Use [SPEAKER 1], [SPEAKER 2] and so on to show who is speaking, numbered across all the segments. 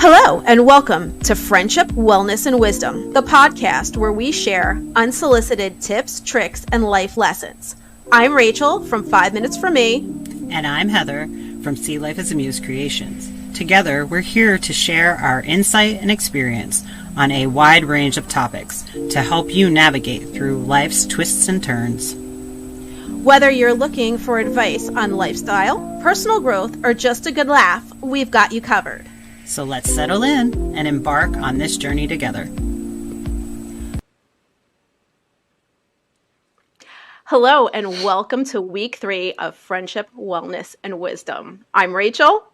[SPEAKER 1] Hello, and welcome to Friendship, Wellness, and Wisdom, the podcast where we share unsolicited tips, tricks, and life lessons. I'm Rachel from 5 Minutes for Me.
[SPEAKER 2] And I'm Heather from See Life as a Muse Creations. Together, we're here to share our insight and experience on a wide range of topics to help you navigate through life's twists and turns.
[SPEAKER 1] Whether you're looking for advice on lifestyle, personal growth, or just a good laugh, we've got you covered.
[SPEAKER 2] So let's settle in and embark on this journey together.
[SPEAKER 1] Hello, and welcome to week 3 of Friendship, Wellness, and Wisdom. I'm Rachel.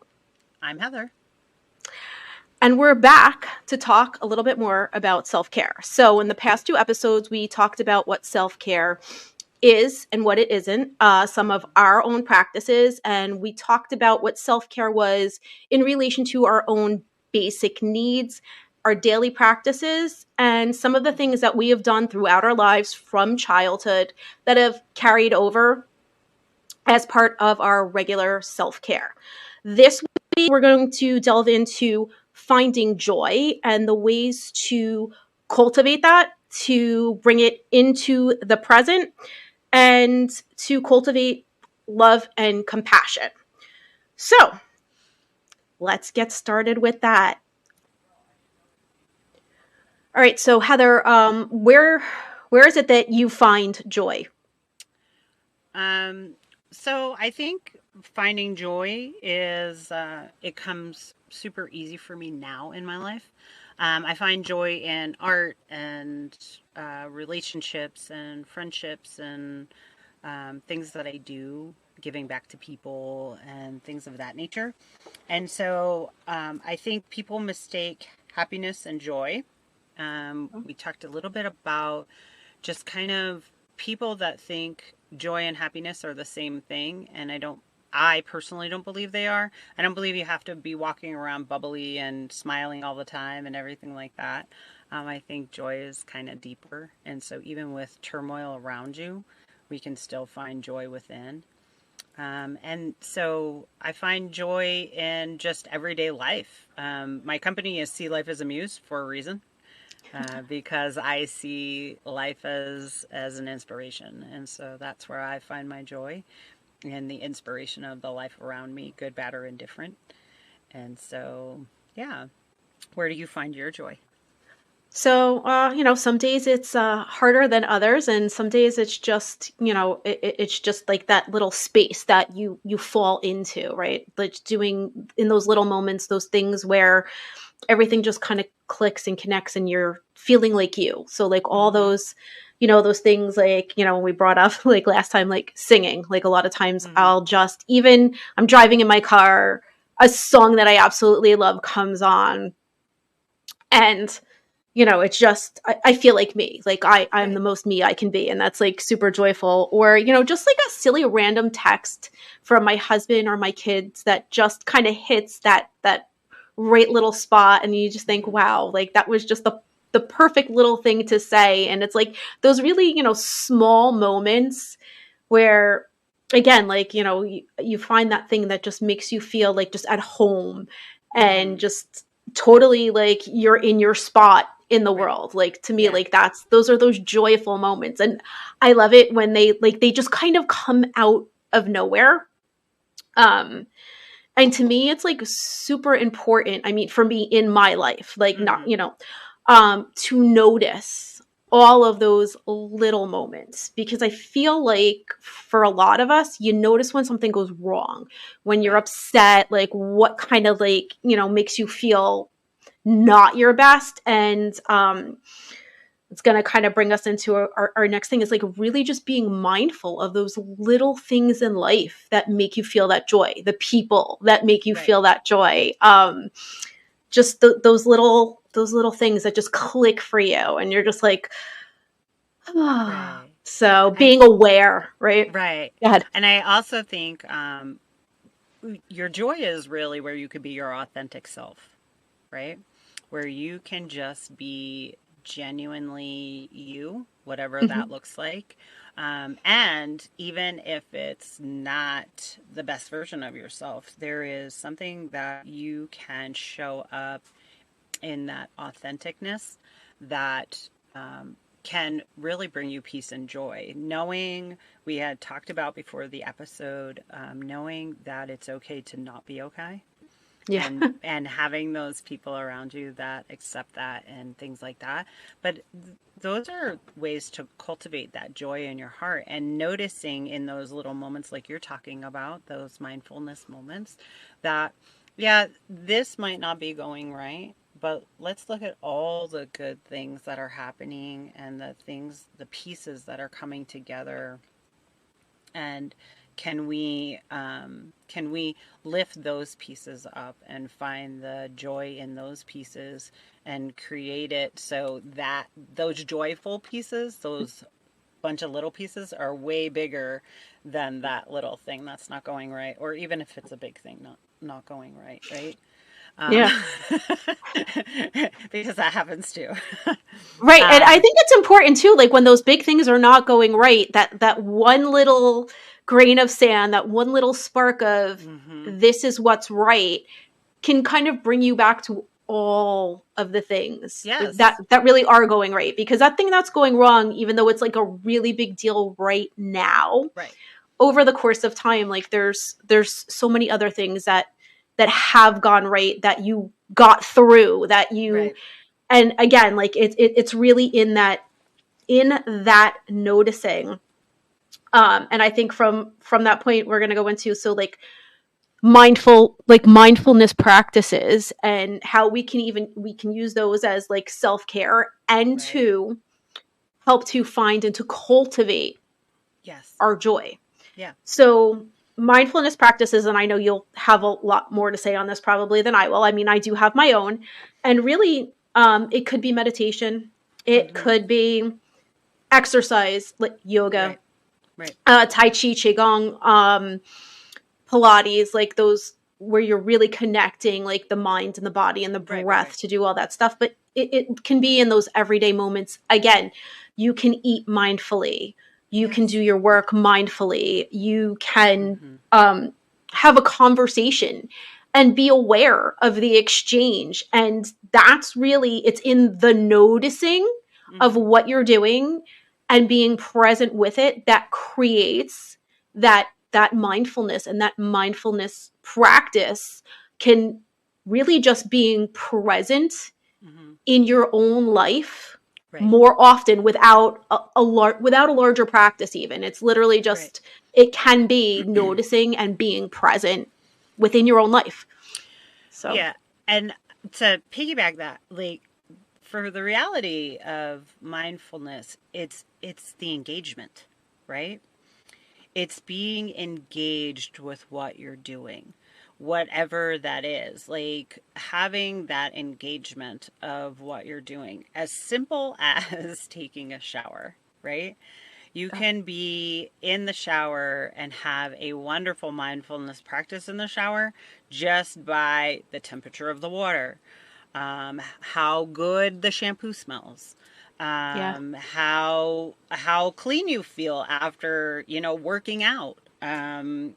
[SPEAKER 2] I'm Heather.
[SPEAKER 1] And we're back to talk a little bit more about self-care. So in the past 2 episodes, we talked about what self-care is and what it isn't, some of our own practices, and we talked about what self-care was in relation to our own basic needs, our daily practices, and some of the things that we have done throughout our lives from childhood that have carried over as part of our regular self-care. This week, we're going to delve into finding joy and the ways to cultivate that, to bring it into the present, and to cultivate love and compassion. So let's get started with that. All right. So Heather, where is it that you find joy?
[SPEAKER 2] So I think finding joy is, it comes super easy for me now in my life. I find joy in art and relationships and friendships and things that I do, giving back to people and things of that nature. And so I think people mistake happiness and joy. We talked a little bit about just kind of people that think joy and happiness are the same thing. And I personally don't believe they are. I don't believe you have to be walking around bubbly and smiling all the time and everything like that. I think joy is kind of deeper. And so even with turmoil around you, we can still find joy within. And so I find joy in just everyday life. My company is See Life as a Muse for a reason. Because I see life as an inspiration. And so that's where I find my joy and the inspiration of the life around me, good, bad, or indifferent. And so, yeah. Where do you find your joy?
[SPEAKER 1] So, some days it's harder than others, and some days it's just, it's just like that little space that you fall into, right? Like doing in those little moments, those things where everything just kind of clicks and connects and you're feeling like you. So like all those, those things like, when we brought up like last time, like singing, like a lot of times I'm driving in my car, a song that I absolutely love comes on and, it's just, I feel like me, like I'm the most me I can be. And that's like super joyful. Or, just like a silly random text from my husband or my kids that just kind of hits that right little spot. And you just think, wow, like that was just the perfect little thing to say. And it's like those really, small moments where, again, like, you find that thing that just makes you feel like just at home and just totally like you're in your spot in the world. Like to me, like those are those joyful moments. And I love it when they just kind of come out of nowhere. And to me, it's like super important. I mean, for me in my life, like not, to notice all of those little moments, because I feel like for a lot of us, you notice when something goes wrong, when you're upset, like what kind of like, makes you feel not your best. And it's going to kind of bring us into our next thing is like really just being mindful of those little things in life that make you feel that joy, the people that make you feel that joy. Just those little things that just click for you. And you're just like, oh. So being aware, right?
[SPEAKER 2] Right.
[SPEAKER 1] Go ahead.
[SPEAKER 2] And I also think your joy is really where you could be your authentic self, right? Where you can just be genuinely you, whatever that
[SPEAKER 1] Mhm.
[SPEAKER 2] looks like. And even if it's not the best version of yourself, there is something that you can show up in that authenticness that can really bring you peace and joy. Knowing, we had talked about before the episode, knowing that it's okay to not be okay,
[SPEAKER 1] Yeah.
[SPEAKER 2] and having those people around you that accept that and things like that. But those are ways to cultivate that joy in your heart, and noticing in those little moments like you're talking about, those mindfulness moments, that yeah, this might not be going right, but let's look at all the good things that are happening and the things, the pieces that are coming together, and can we lift those pieces up and find the joy in those pieces and create it so that those joyful pieces, those bunch of little pieces, are way bigger than that little thing that's not going right, or even if it's a big thing not going right, right? um,
[SPEAKER 1] Yeah.
[SPEAKER 2] because that happens too.
[SPEAKER 1] Right. And I
[SPEAKER 2] um,
[SPEAKER 1] think it's important too, like when those big things are not going right, that one little grain of sand, that one little spark of
[SPEAKER 2] hmm
[SPEAKER 1] this is what's right can kind of bring you back to all of the things that
[SPEAKER 2] yes,
[SPEAKER 1] that really are going right, because that thing that's going wrong, even though it's like a really big deal right now,
[SPEAKER 2] right,
[SPEAKER 1] over the course of time, like there's so many other things that have gone right, that you got through, that you,
[SPEAKER 2] right.
[SPEAKER 1] and again, like it's really in that noticing. And I think from that point we're going to go into, so like mindfulness practices, and how we can use those as like self-care, and
[SPEAKER 2] Right.
[SPEAKER 1] to help to find and to cultivate
[SPEAKER 2] Yes.
[SPEAKER 1] our joy.
[SPEAKER 2] Yeah.
[SPEAKER 1] So mindfulness practices, and I know you'll have a lot more to say on this probably than I will. I mean, I do have my own, and really, it could be meditation, it
[SPEAKER 2] hmm
[SPEAKER 1] could be exercise like yoga,
[SPEAKER 2] Right. Right.
[SPEAKER 1] tai chi, qigong, Pilates, like those where you're really connecting like the mind and the body and the
[SPEAKER 2] Right. Right.
[SPEAKER 1] breath
[SPEAKER 2] Right.
[SPEAKER 1] to do all that stuff. But it can be in those everyday moments. Again, you can eat mindfully, you can do
[SPEAKER 2] Yes.
[SPEAKER 1] your work mindfully, you can
[SPEAKER 2] hmm
[SPEAKER 1] um, have a conversation and be aware of the exchange. And that's really, it's in the noticing of
[SPEAKER 2] hmm
[SPEAKER 1] what you're doing and being present with it that creates that mindfulness. And that mindfulness practice can really just being present
[SPEAKER 2] hmm
[SPEAKER 1] in your own life
[SPEAKER 2] Right.
[SPEAKER 1] more often, without without a larger practice. Even, it's literally
[SPEAKER 2] Right.
[SPEAKER 1] just, it can be noticing and being present within your own life. So
[SPEAKER 2] Yeah. And to piggyback that, like, for the reality of mindfulness, it's the engagement, right? It's being engaged with what you're doing, whatever that is. Like having that engagement of what you're doing, as simple as taking a shower, right? You can be in the shower and have a wonderful mindfulness practice in the shower just by the temperature of the water, how good the shampoo smells,
[SPEAKER 1] yeah.
[SPEAKER 2] how clean you feel after working out, and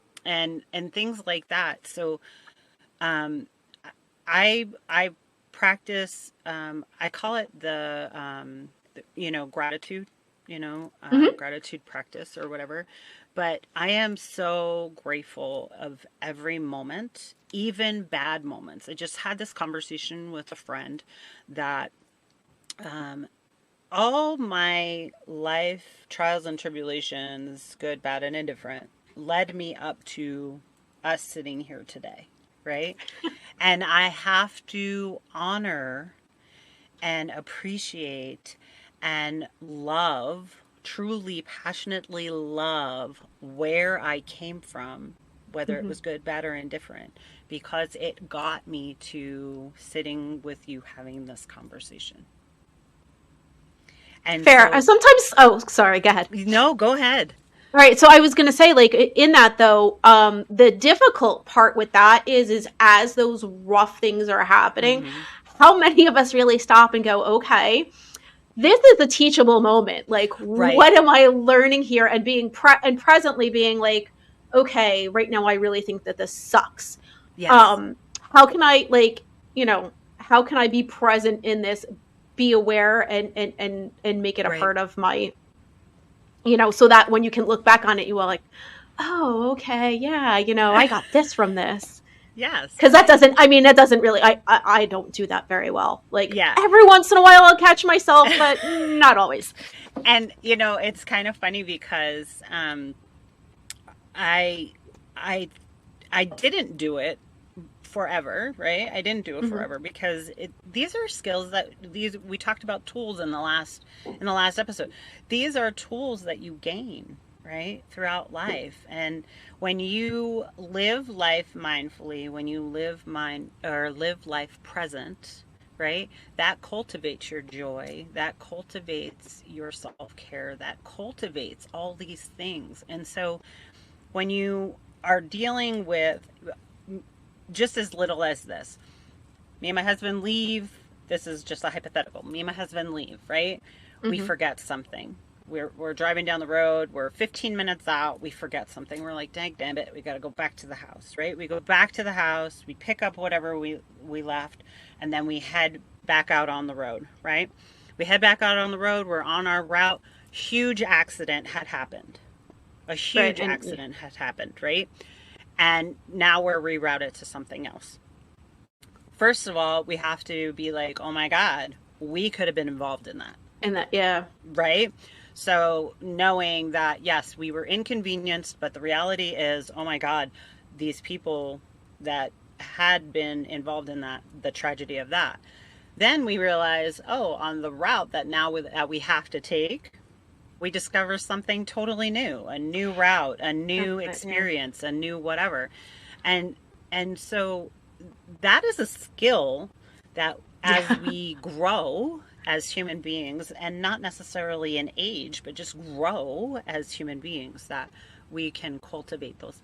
[SPEAKER 2] things like that. So um, I practice. I call it gratitude.
[SPEAKER 1] Hmm.
[SPEAKER 2] Gratitude practice or whatever. But I am so grateful of every moment, even bad moments. I just had this conversation with a friend that um, all my life trials and tribulations, good, bad, and indifferent, led me up to us sitting here today, right? And I have to honor and appreciate and love, truly, passionately love where I came from, whether it
[SPEAKER 1] Hmm.
[SPEAKER 2] was good, bad, or indifferent, because it got me to sitting with you having this conversation. And
[SPEAKER 1] Fair.
[SPEAKER 2] so,
[SPEAKER 1] Sometimes, oh, sorry, go ahead.
[SPEAKER 2] no, go ahead.
[SPEAKER 1] Right. So I was going to say, like, in that though, the difficult part with that is as those rough things are happening,
[SPEAKER 2] Mm-hmm.
[SPEAKER 1] how many of us really stop and go, okay, this is a teachable moment. Like,
[SPEAKER 2] Right.
[SPEAKER 1] what am I learning here? And being and presently being like, okay, right now I really think that this sucks.
[SPEAKER 2] Yes.
[SPEAKER 1] Um, how can I, like, how can I be present in this, be aware, and make it a
[SPEAKER 2] Right.
[SPEAKER 1] part of my, so that when you can look back on it, you are like, oh, okay, yeah, I got this from this.
[SPEAKER 2] Yes.
[SPEAKER 1] Because that doesn't, I mean, that doesn't really, I don't do that very well. Like,
[SPEAKER 2] Yeah.
[SPEAKER 1] every once in a while I'll catch myself, but not always.
[SPEAKER 2] And it's kind of funny because I I I didn't do it forever, right? I didn't do it
[SPEAKER 1] Hmm.
[SPEAKER 2] forever because these are skills that these we talked about tools in the last episode. These are tools that you gain, right, throughout life. And when you live life mindfully, when you live life present, right? That cultivates your joy, that cultivates your self-care, that cultivates all these things. And so when you are dealing with just as little as this. Me and my husband leave. This is just a hypothetical. Me and my husband leave, right? We
[SPEAKER 1] Hmm.
[SPEAKER 2] forget something. We're driving down the road. We're 15 minutes out. We forget something. We're like, dang, damn it. We got to go back to the house, right? We go back to the house. We pick up whatever we left, and then we head back out on the road, right? We head back out on the road. We're on our route. Huge accident had happened. A
[SPEAKER 1] Right.
[SPEAKER 2] huge
[SPEAKER 1] And
[SPEAKER 2] accident had happened, right? And now we're rerouted to something else. First of all, we have to be like, oh my God, we could have been involved in that,
[SPEAKER 1] that, yeah.
[SPEAKER 2] right? So knowing that, yes, we were inconvenienced, but the reality is, oh my God, these people that had been involved in that, the tragedy of that. Then we realize, oh, on the route that we have to take, we discover something totally new, a new route, a new
[SPEAKER 1] Yeah.
[SPEAKER 2] experience, a new whatever. And and so that is a skill that as
[SPEAKER 1] Yeah.
[SPEAKER 2] we grow as human beings, and not necessarily in age, but just grow as human beings, that we can cultivate those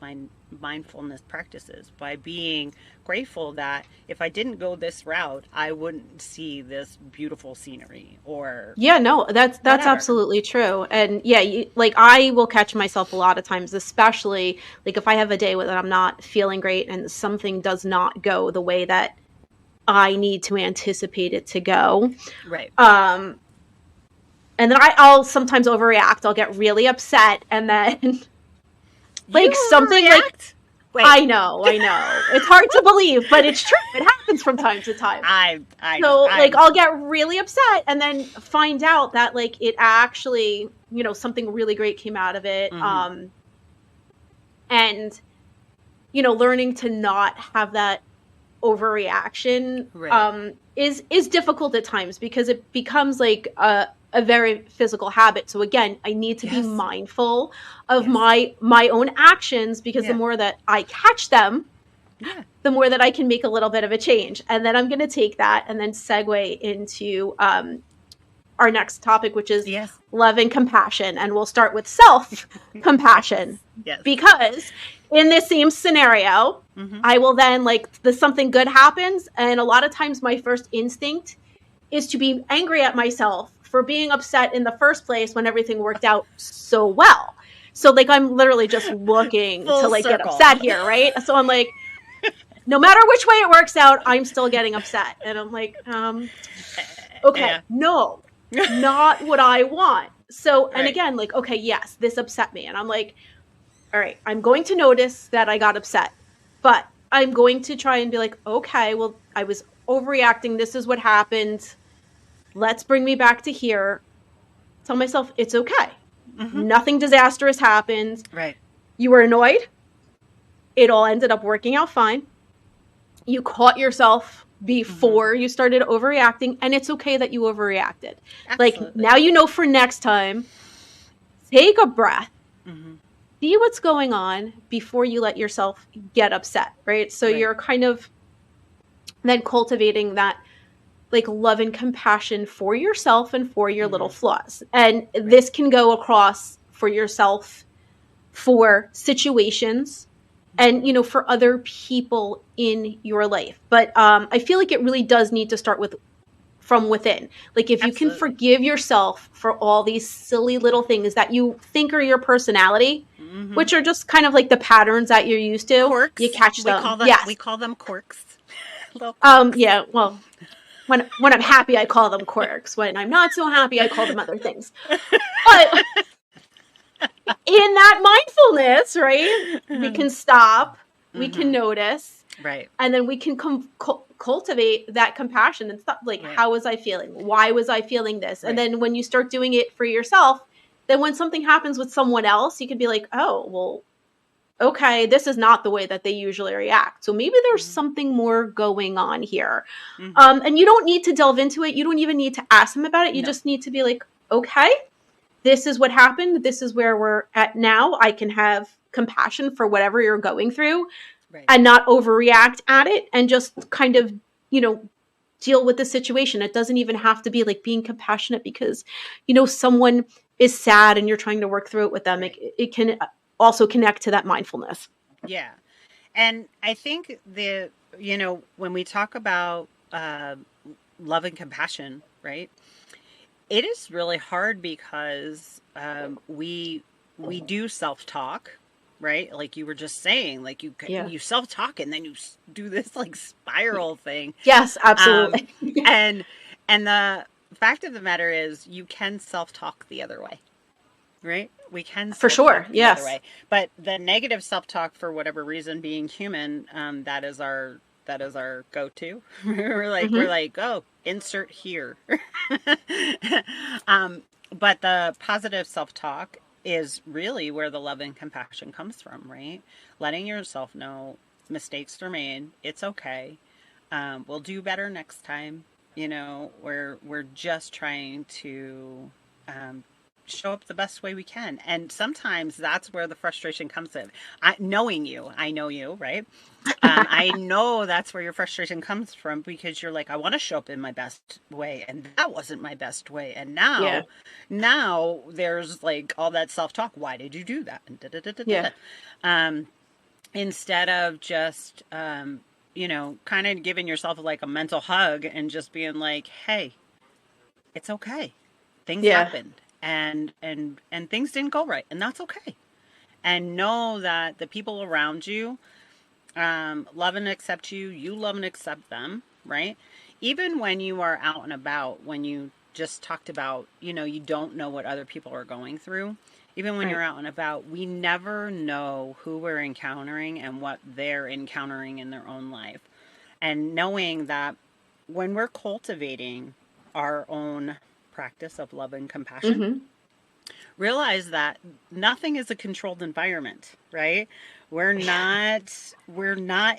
[SPEAKER 2] mindfulness practices by being grateful that if I didn't go this route, I wouldn't see this beautiful scenery or
[SPEAKER 1] Yeah, no, that's
[SPEAKER 2] whatever.
[SPEAKER 1] absolutely true. And yeah, like, I will catch myself a lot of times, especially like if I have a day that I'm not feeling great and something does not go the way that I need to anticipate it to go.
[SPEAKER 2] Right.
[SPEAKER 1] Um, and then I'll sometimes overreact. I'll get really upset, and then
[SPEAKER 2] You
[SPEAKER 1] like something like,
[SPEAKER 2] overreact? Wait.
[SPEAKER 1] I know, it's hard to believe, but it's true. It happens from time to time. So like
[SPEAKER 2] I
[SPEAKER 1] I'll get really upset and then find out that like it actually, something really great came out of it.
[SPEAKER 2] mm-hmm.
[SPEAKER 1] And learning to not have that overreaction
[SPEAKER 2] Right.
[SPEAKER 1] is difficult at times because it becomes like a very physical habit. So again, I need to be
[SPEAKER 2] Yes.
[SPEAKER 1] mindful of
[SPEAKER 2] Yes.
[SPEAKER 1] my own actions, because the
[SPEAKER 2] Yeah.
[SPEAKER 1] more that I catch them,
[SPEAKER 2] Yeah.
[SPEAKER 1] the more that I can make a little bit of a change. And then I'm going to take that and then segue into our next topic, which is
[SPEAKER 2] Yes.
[SPEAKER 1] love and compassion. And we'll start with self compassion,
[SPEAKER 2] Yes. Yes.
[SPEAKER 1] because in this same scenario,
[SPEAKER 2] Mm-hmm.
[SPEAKER 1] I will then, like, something good happens. And a lot of times my first instinct is to be angry at myself for being upset in the first place when everything worked out so well. So like I'm literally just looking to
[SPEAKER 2] Full
[SPEAKER 1] like get
[SPEAKER 2] circle.
[SPEAKER 1] upset here, right? So I'm like, no matter which way it works out, I'm still getting upset. And I'm like, okay,
[SPEAKER 2] Yeah.
[SPEAKER 1] no, not what I want. So, and
[SPEAKER 2] Right.
[SPEAKER 1] again, like, okay, yes, this upset me. And I'm like, all right, I'm going to notice that I got upset, but I'm going to try and be like, okay, well, I was overreacting. This is what happened. Let's bring me back to here. Tell myself it's okay.
[SPEAKER 2] Mm-hmm.
[SPEAKER 1] Nothing disastrous happened.
[SPEAKER 2] Right.
[SPEAKER 1] You were annoyed. It all ended up working out fine. You caught yourself
[SPEAKER 2] Mm-hmm.
[SPEAKER 1] before you started overreacting, and it's okay that you overreacted. Like,
[SPEAKER 2] Absolutely.
[SPEAKER 1] now you know for next time, take a breath,
[SPEAKER 2] Mm-hmm.
[SPEAKER 1] see what's going on before you let yourself get upset, right? So
[SPEAKER 2] Right.
[SPEAKER 1] you're kind of then cultivating that like love and compassion for yourself and for your little
[SPEAKER 2] Mm-hmm.
[SPEAKER 1] flaws. And
[SPEAKER 2] Right.
[SPEAKER 1] this can go across for yourself, for situations, and
[SPEAKER 2] Mm-hmm.
[SPEAKER 1] for other people in your life. But I feel like it really does need to start with from within. Like if you can
[SPEAKER 2] Absolutely.
[SPEAKER 1] forgive yourself for all these silly little things that you think are your personality,
[SPEAKER 2] Hmm.
[SPEAKER 1] which are just kind of like the patterns that you're used to, you
[SPEAKER 2] Quirks.
[SPEAKER 1] catch them. Yes.
[SPEAKER 2] We call them quirks. Little quirks.
[SPEAKER 1] Yeah, well, when I'm happy I call them quirks. When I'm not so happy I call them other things. But in that mindfulness, right? We can stop, we can
[SPEAKER 2] Hmm.
[SPEAKER 1] notice,
[SPEAKER 2] Right.
[SPEAKER 1] and then we can cultivate that compassion and stuff like,
[SPEAKER 2] Right.
[SPEAKER 1] how was I feeling, why was I feeling this? And
[SPEAKER 2] Right.
[SPEAKER 1] then when you start doing it for yourself, then when something happens with someone else, you can be like, oh well, okay, this is not the way that they usually react, so maybe there's
[SPEAKER 2] Hmm.
[SPEAKER 1] something more going on here.
[SPEAKER 2] Hmm.
[SPEAKER 1] And you don't need to delve into it, you don't even need to ask them about it, you
[SPEAKER 2] No.
[SPEAKER 1] just need to be like, okay, this is what happened, this is where we're at now, I can have compassion for whatever you're going through
[SPEAKER 2] Right.
[SPEAKER 1] and not overreact at it, and just kind of, you know, deal with the situation. It doesn't even have to be like being compassionate because, someone is sad and you're trying to work through it with them. It,
[SPEAKER 2] Right.
[SPEAKER 1] it can also connect to that mindfulness.
[SPEAKER 2] Yeah. And I think when we talk about love and compassion, right? It is really hard because we do self talk, right? Like you were just saying, like
[SPEAKER 1] Yeah.
[SPEAKER 2] you self talk and then you do this like spiral thing,
[SPEAKER 1] Yes,
[SPEAKER 2] um,
[SPEAKER 1] absolutely.
[SPEAKER 2] and the fact of the matter is you can self talk the other way, right? We can
[SPEAKER 1] For
[SPEAKER 2] self
[SPEAKER 1] sure.
[SPEAKER 2] talk the other
[SPEAKER 1] Yes.
[SPEAKER 2] way, but the negative self talk, for whatever reason, being human, that is our go to. We're
[SPEAKER 1] Hmm.
[SPEAKER 2] like, oh, insert here. um, but the positive self talk is really where the love and compassion comes from, right? Letting yourself know mistakes are made. It's okay. We'll do better next time. We're just trying to um, show up the best way we can, and sometimes that's where the frustration comes in. I know you, right? I know that's where your frustration comes from because you're like, I want to show up in my best way, and that wasn't my best way, and
[SPEAKER 1] Yeah.
[SPEAKER 2] now there's like all that self talk. Why did you do that? And da, da, da, da, da,
[SPEAKER 1] Yeah.
[SPEAKER 2] da. Um, Instead of just kind of giving yourself like a mental hug and just being like, hey, it's okay. Things
[SPEAKER 1] Yeah.
[SPEAKER 2] happened, and things didn't go right, and that's okay. And know that the people around you love and accept you. You love and accept them, right? Even when you are out and about, when you just talked about, you don't know what other people are going through. Even when
[SPEAKER 1] Right.
[SPEAKER 2] you're out and about, we never know who we're encountering and what they're encountering in their own life. And knowing that when we're cultivating our own practice of love and compassion,
[SPEAKER 1] Hmm.
[SPEAKER 2] realize that nothing is a controlled environment, right? We're not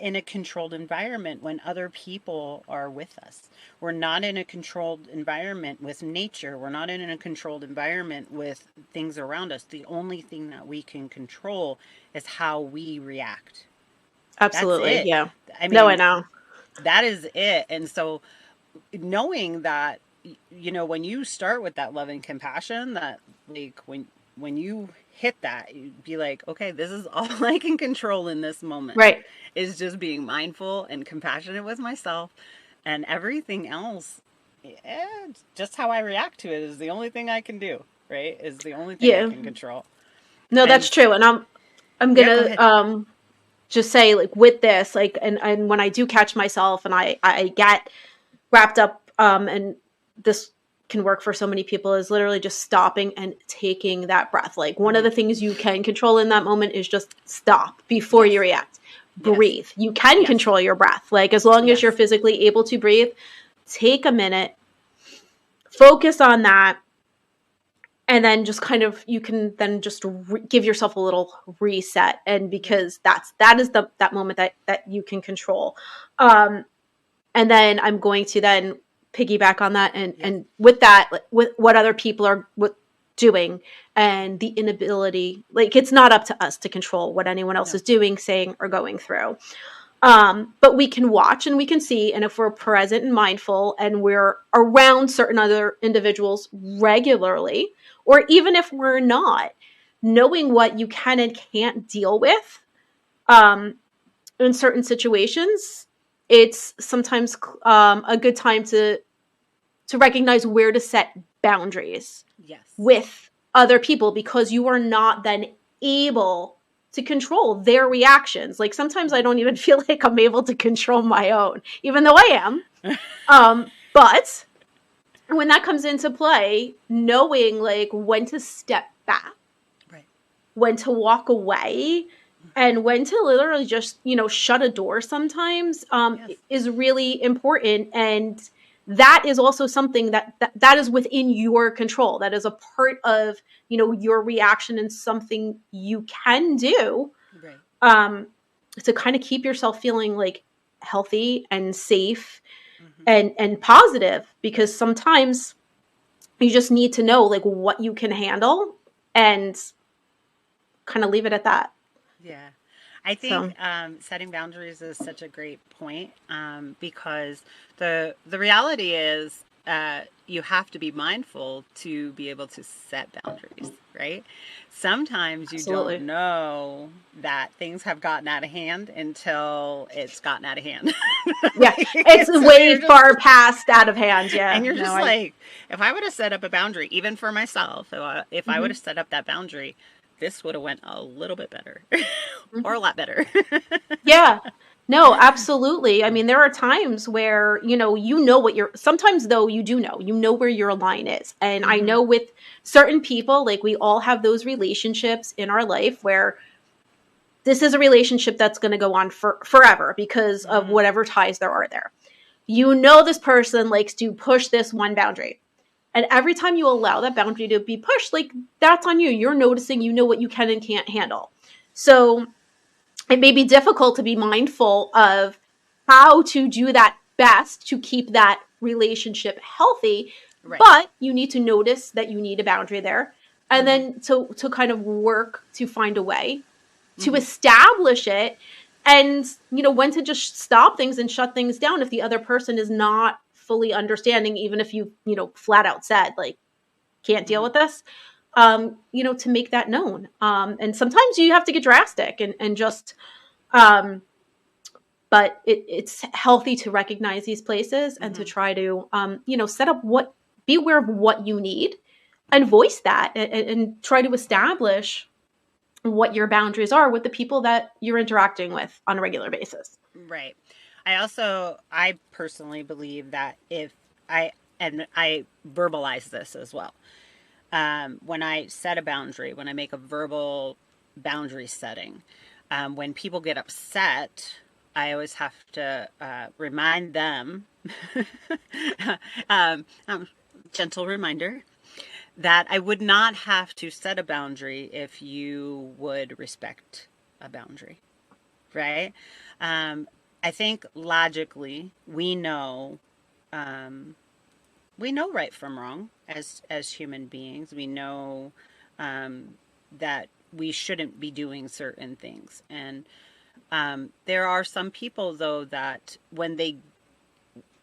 [SPEAKER 2] in a controlled environment when other people are with us. We're not in a controlled environment with nature. We're not in a controlled environment with things around us. The only thing that we can control is how we react. That's
[SPEAKER 1] Absolutely.
[SPEAKER 2] it.
[SPEAKER 1] Yeah.
[SPEAKER 2] I
[SPEAKER 1] No, I
[SPEAKER 2] mean,
[SPEAKER 1] know.
[SPEAKER 2] that is it. And so knowing that, when you start with that love and compassion, that like when you hit that, you'd be like, okay, this is all I can control in this moment,
[SPEAKER 1] Right.
[SPEAKER 2] is just being mindful and compassionate with myself, and everything else, just how I react to it is the only thing I can do, right? Is the only thing I
[SPEAKER 1] Yeah.
[SPEAKER 2] can control.
[SPEAKER 1] No,
[SPEAKER 2] And
[SPEAKER 1] that's true. And I'm
[SPEAKER 2] yeah, go
[SPEAKER 1] gonna
[SPEAKER 2] ahead.
[SPEAKER 1] just say, like, with this, like, and when I do catch myself and I get wrapped up, and this can work for so many people, is literally just stopping and taking that breath. Like, one of
[SPEAKER 2] Hmm.
[SPEAKER 1] the things you can control in that moment is just stop before you
[SPEAKER 2] Yes.
[SPEAKER 1] react.
[SPEAKER 2] Yes.
[SPEAKER 1] Breathe. You can
[SPEAKER 2] Yes.
[SPEAKER 1] control your breath. Like, as long as you're
[SPEAKER 2] Yes.
[SPEAKER 1] physically able to breathe, take a minute, focus on that, and then just kind of, you can then just give yourself a little reset, and
[SPEAKER 2] Yep.
[SPEAKER 1] because that is that moment that you can control. um and then I'm going to then piggyback on that,
[SPEAKER 2] Yes.
[SPEAKER 1] and with that, like, with what other people are doing, and the inability, like, it's not up to us to control what anyone else
[SPEAKER 2] No.
[SPEAKER 1] is doing, saying, or going through. But we can watch and we can see, and if we're present and mindful and we're around certain other individuals regularly, or even if we're not, knowing what you can and can't deal with, um, in certain situations, it's sometimes a good time to recognize where to set boundaries
[SPEAKER 2] Yes.
[SPEAKER 1] with other people, because you are not then able to control their reactions. Like sometimes I
[SPEAKER 2] Mhm.
[SPEAKER 1] don't even feel like I'm able to control my own, even though I am. But when that comes into play, knowing like when to step back,
[SPEAKER 2] Right.
[SPEAKER 1] when to walk away, and when to literally just, shut a door sometimes,
[SPEAKER 2] Yes.
[SPEAKER 1] is really important. And that is also something that is within your control. That is a part of, your reaction, and something you can do,
[SPEAKER 2] Right.
[SPEAKER 1] um, to kind of keep yourself feeling like healthy and safe
[SPEAKER 2] Hmm.
[SPEAKER 1] and positive,
[SPEAKER 2] Right.
[SPEAKER 1] because sometimes you just need to know like what you can handle, and kind of leave it at that.
[SPEAKER 2] Yeah. I think
[SPEAKER 1] So
[SPEAKER 2] setting boundaries is such a great point, because the reality is, you have to be mindful to be able to set boundaries, right? Sometimes you don't
[SPEAKER 1] absolutely.
[SPEAKER 2] know that things have gotten out of hand until it's gotten out of hand.
[SPEAKER 1] Yeah, it's
[SPEAKER 2] So you're
[SPEAKER 1] way
[SPEAKER 2] just
[SPEAKER 1] far past out of hand. Yeah,
[SPEAKER 2] and you're
[SPEAKER 1] no,
[SPEAKER 2] just
[SPEAKER 1] I.
[SPEAKER 2] like, if I would have set up a boundary, even for myself, if I would have
[SPEAKER 1] Mhm,
[SPEAKER 2] set up that boundary, this would have went a little bit better, or
[SPEAKER 1] mhm.
[SPEAKER 2] a lot better.
[SPEAKER 1] Yeah, no, absolutely. I mean, there are times where you know what you're. Sometimes though, you know where your line is, and I
[SPEAKER 2] Hmm.
[SPEAKER 1] know with certain people, like we all have those relationships in our life where this is a relationship that's going to go on for forever because of
[SPEAKER 2] Hmm.
[SPEAKER 1] whatever ties there are there. This person likes to push this one boundary. And every time you allow that boundary to be pushed, like that's on you. You're noticing, what you can and can't handle. So it may be difficult to be mindful of how to do that best to keep that relationship healthy,
[SPEAKER 2] Right.
[SPEAKER 1] but you need to notice that you need a boundary there, and
[SPEAKER 2] Hmm.
[SPEAKER 1] then to kind of work to find a way to
[SPEAKER 2] Hmm.
[SPEAKER 1] establish it, and when to just stop things and shut things down if the other person is not fully understanding, even if you flat out said like can't deal
[SPEAKER 2] Hmm.
[SPEAKER 1] with this, to make that known. And sometimes you have to get drastic and just um but it's healthy to recognize these places and to
[SPEAKER 2] Hmm.
[SPEAKER 1] try to set up what be aware of what you need and
[SPEAKER 2] Hmm.
[SPEAKER 1] voice that, and try to establish what your boundaries are with the people that you're interacting with on a regular basis.
[SPEAKER 2] Right. I personally believe that if I, and I verbalize this as well, when I set a boundary, when I make a verbal boundary setting, when people get upset, I always have to remind them, um, um, gentle reminder, that I would not have to set a boundary if you would respect a boundary, right? Um, I think logically um, we know right from wrong as human beings. We know um, that we shouldn't be doing certain things, and there are some people though that when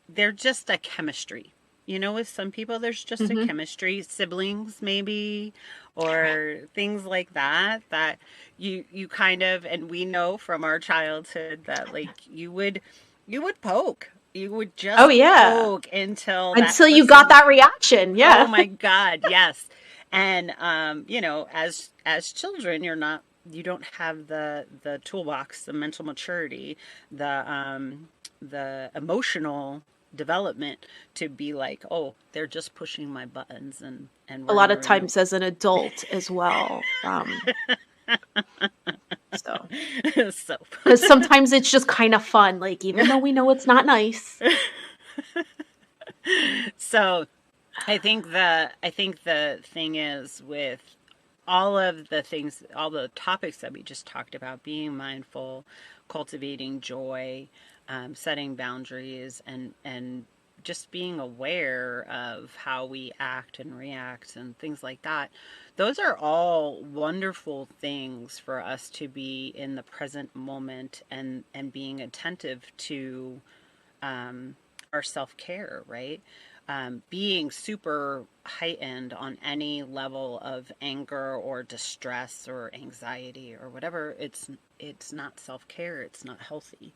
[SPEAKER 2] they're just a chemistry. You know, with some people, there's just a
[SPEAKER 1] Mm-hmm.
[SPEAKER 2] chemistry, siblings maybe,
[SPEAKER 1] Right.
[SPEAKER 2] or things like that. That you kind of, and we know from our childhood that like you would poke, you would
[SPEAKER 1] Oh
[SPEAKER 2] just
[SPEAKER 1] yeah.
[SPEAKER 2] poke until that
[SPEAKER 1] Until you got
[SPEAKER 2] person.
[SPEAKER 1] that reaction.
[SPEAKER 2] Oh
[SPEAKER 1] Yeah.
[SPEAKER 2] my God, yes. And as children, you don't have the toolbox, the mental maturity, the emotional development to be like, oh, they're just pushing my buttons, and
[SPEAKER 1] A
[SPEAKER 2] we're
[SPEAKER 1] lot
[SPEAKER 2] gonna
[SPEAKER 1] of
[SPEAKER 2] remove.
[SPEAKER 1] times as an adult as well. So
[SPEAKER 2] So
[SPEAKER 1] because sometimes it's just kind of fun, like even though we know it's not nice.
[SPEAKER 2] so I think the thing is with all of the things, all the topics that we just talked about, being mindful, cultivating joy, setting boundaries, and just being aware of how we act and react and things like that. Those are all wonderful things for us to be in the present moment and being attentive to um, our self care, right? Being super heightened on any level of anger or distress or anxiety or whatever, it's not self care. It's not healthy.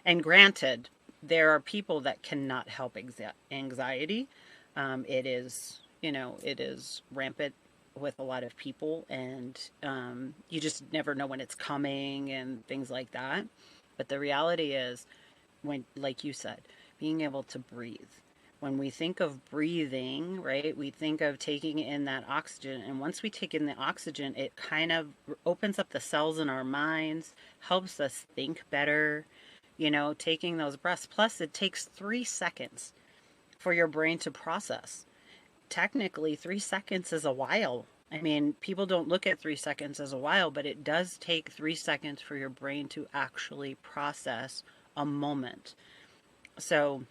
[SPEAKER 2] And granted, there are people that cannot help anxiety. It is, it is rampant with a lot of people, and you just never know when it's coming and things like that. But the reality is, when, like you said, being able to breathe. When we think of breathing, right, we think of taking in that oxygen. And once we take in the oxygen, it kind of opens up the cells in our minds, helps us think better, taking those breaths. Plus, it takes 3 seconds for your brain to process. Technically, 3 seconds is a while. I mean, people don't look at 3 seconds as a while, but it does take 3 seconds for your brain to actually process a moment. So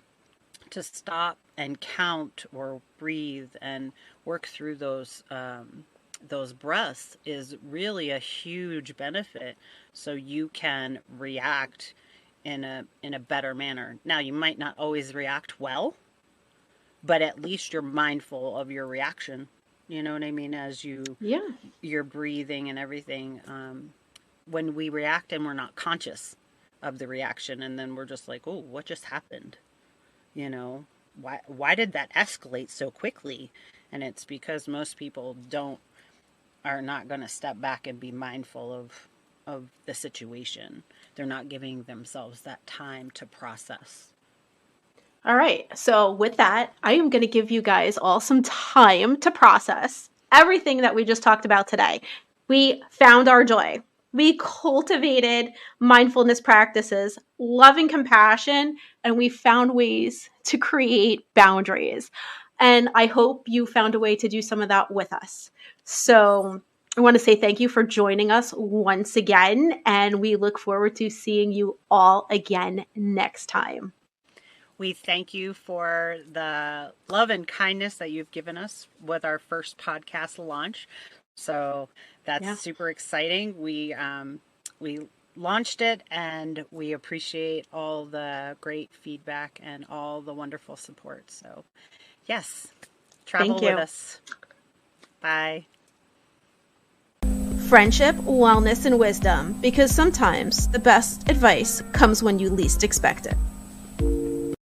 [SPEAKER 2] to stop and count or breathe and work through those breaths is really a huge benefit. So you can react in a better manner. Now you might not always react well, but at least you're mindful of your reaction. You know what I mean? As
[SPEAKER 1] Yeah.
[SPEAKER 2] you're breathing and everything. When we react and we're not conscious of the reaction, and then we're just like, oh, what just happened? You know, why did that escalate so quickly? And it's because most people don't are not going to step back and be mindful of the situation. They're not giving themselves that time to process.
[SPEAKER 1] All right. So, with that, I am going to give you guys all some time to process everything that we just talked about today. We found our joy. We cultivated mindfulness practices, loving compassion, and we found ways to create boundaries. And I hope you found a way to do some of that with us. So, I want to say thank you for joining us once again, and we look forward to seeing you all again next time.
[SPEAKER 2] We thank you for the love and kindness that you've given us with our first podcast launch. So that's
[SPEAKER 1] Yeah.
[SPEAKER 2] super exciting. We launched it, and we appreciate all the great feedback and all the wonderful support. So yes,
[SPEAKER 1] Thank
[SPEAKER 2] travel with
[SPEAKER 1] you.
[SPEAKER 2] us. Bye.
[SPEAKER 1] Friendship, wellness, and wisdom, because sometimes the best advice comes when you least expect it.